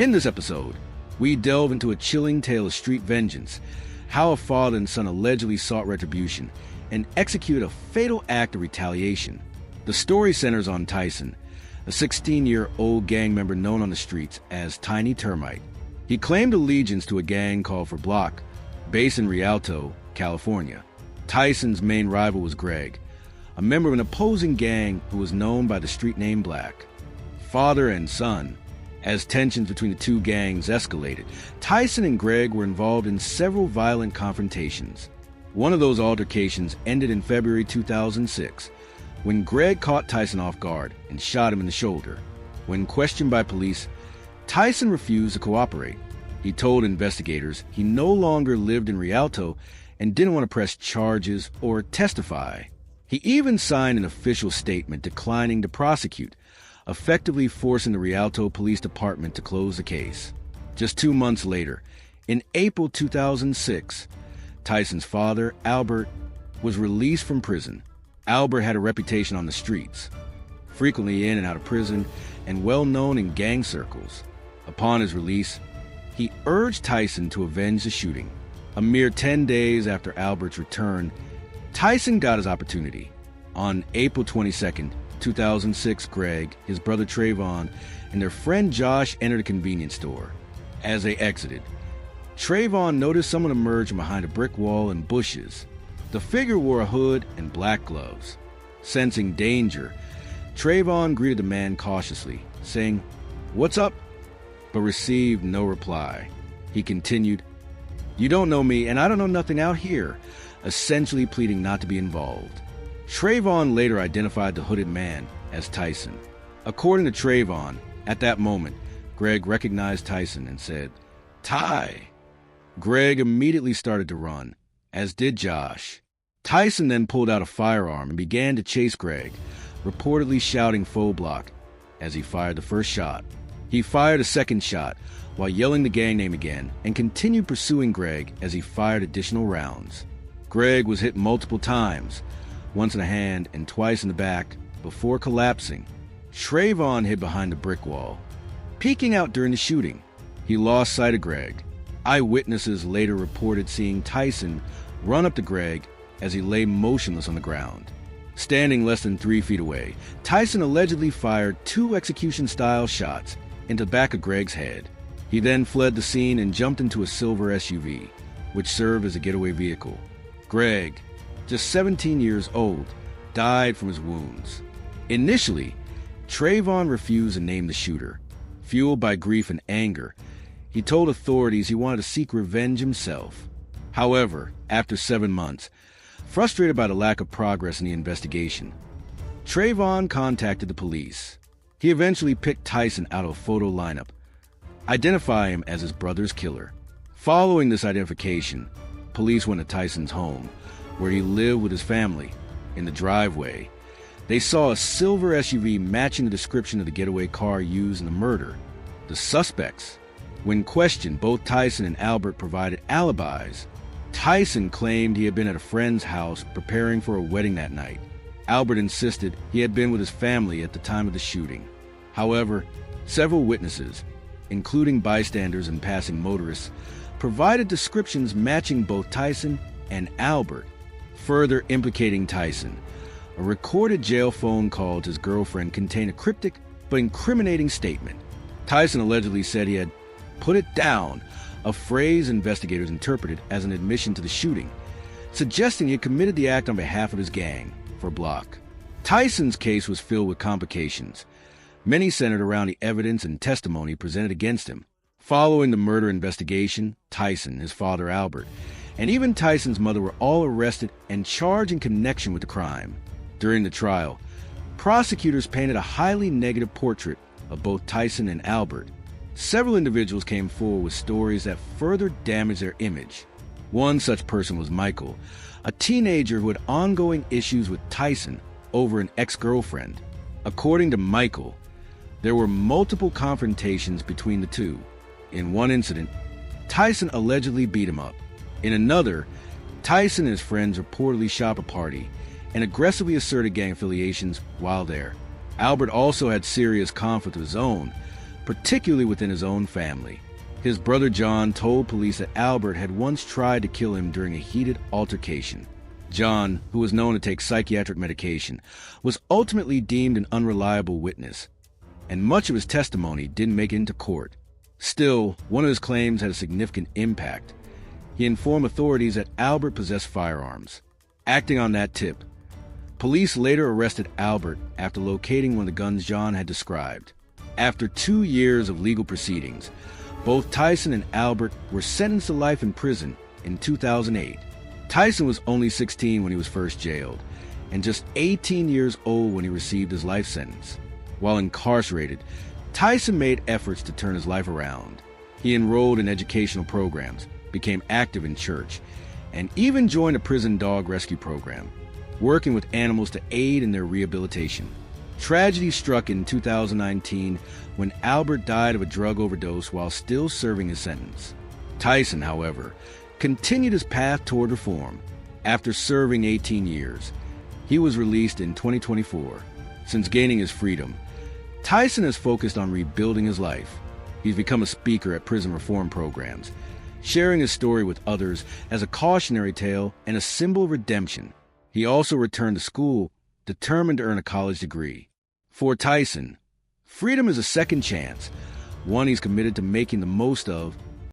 In this episode, we delve into a chilling tale of street vengeance, how a father and son allegedly sought retribution and executed a fatal act of retaliation. The story centers on Tyson, a 16-year-old gang member known on the streets as Tiny Termite. He claimed allegiance to a gang called For Block, based in Rialto, California. Tyson's main rival was Greg, a member of an opposing gang who was known by the street name Black. Father and son. As tensions between the two gangs escalated, Tyson and Greg were involved in several violent confrontations. One of those altercations ended in February 2006, when Greg caught Tyson off guard and shot him in the shoulder. When questioned by police, Tyson refused to cooperate. He told investigators he no longer lived in Rialto and didn't want to press charges or testify. He even signed an official statement declining to prosecute, effectively forcing the Rialto Police Department to close the case. Just 2 months later, in April 2006, Tyson's father, Albert, was released from prison. Albert had a reputation on the streets, frequently in and out of prison, and well known in gang circles. Upon his release, he urged Tyson to avenge the shooting. A mere 10 days after Albert's return, Tyson got his opportunity. On April 22nd, 2006, Greg, his brother Trayvon, and their friend Josh entered a convenience store. As they exited, Trayvon noticed someone emerge from behind a brick wall and bushes. The figure wore a hood and black gloves. Sensing danger, Trayvon greeted the man cautiously, saying, "What's up?" but received no reply. He continued, "You don't know me, and I don't know nothing out here," essentially pleading not to be involved. Trayvon later identified the hooded man as Tyson. According to Trayvon, at that moment, Greg recognized Tyson and said, "Ty." Greg immediately started to run, as did Josh. Tyson then pulled out a firearm and began to chase Greg, reportedly shouting "Faux Block" as he fired the first shot. He fired a second shot while yelling the gang name again and continued pursuing Greg as he fired additional rounds. Greg was hit multiple times, once in the hand and twice in the back, before collapsing. Trayvon hid behind the brick wall, peeking out during the shooting. He lost sight of Greg. Eyewitnesses later reported seeing Tyson run up to Greg as he lay motionless on the ground. Standing less than 3 feet away, Tyson allegedly fired 2 execution-style shots into the back of Greg's head. He then fled the scene and jumped into a silver SUV, which served as a getaway vehicle. Greg, just 17 years old, died from his wounds. Initially, Trayvon refused to name the shooter. Fueled by grief and anger, he told authorities he wanted to seek revenge himself. However, after 7 months, frustrated by the lack of progress in the investigation, Trayvon contacted the police. He eventually picked Tyson out of a photo lineup, identifying him as his brother's killer. Following this identification, police went to Tyson's home, where he lived with his family. In the driveway, they saw a silver SUV matching the description of the getaway car used in the murder. The suspects, when questioned, both Tyson and Albert provided alibis. Tyson claimed he had been at a friend's house preparing for a wedding that night. Albert insisted he had been with his family at the time of the shooting. However, several witnesses, including bystanders and passing motorists, provided descriptions matching both Tyson and Albert, further implicating Tyson. A recorded jail phone call to his girlfriend contained a cryptic but incriminating statement. Tyson allegedly said he had "put it down," a phrase investigators interpreted as an admission to the shooting, suggesting he had committed the act on behalf of his gang, For Block. Tyson's case was filled with complications. Many centered around the evidence and testimony presented against him. Following the murder investigation, Tyson, his father Albert, and even Tyson's mother were all arrested and charged in connection with the crime. During the trial, prosecutors painted a highly negative portrait of both Tyson and Albert. Several individuals came forward with stories that further damaged their image. One such person was Michael, a teenager who had ongoing issues with Tyson over an ex-girlfriend. According to Michael, there were multiple confrontations between the two. In one incident, Tyson allegedly beat him up. In another, Tyson and his friends reportedly shot a party and aggressively asserted gang affiliations while there. Albert also had serious conflict of his own, particularly within his own family. His brother John told police that Albert had once tried to kill him during a heated altercation. John, who was known to take psychiatric medication, was ultimately deemed an unreliable witness, and much of his testimony didn't make it into court. Still, one of his claims had a significant impact. He informed authorities that Albert possessed firearms. Acting on that tip, police later arrested Albert after locating one of the guns John had described. After 2 years of legal proceedings, both Tyson and Albert were sentenced to life in prison in 2008. Tyson was only 16 when he was first jailed, and just 18 years old when he received his life sentence. While incarcerated, Tyson made efforts to turn his life around. He enrolled in educational programs, became active in church, and even joined a prison dog rescue program, working with animals to aid in their rehabilitation. Tragedy struck in 2019 when Albert died of a drug overdose while still serving his sentence. Tyson, however, continued his path toward reform. After serving 18 years, he was released in 2024. Since gaining his freedom, Tyson has focused on rebuilding his life. He's become a speaker at prison reform programs, sharing his story with others as a cautionary tale and a symbol of redemption. He also returned to school, determined to earn a college degree. For Tyson, freedom is a second chance, one he's committed to making the most of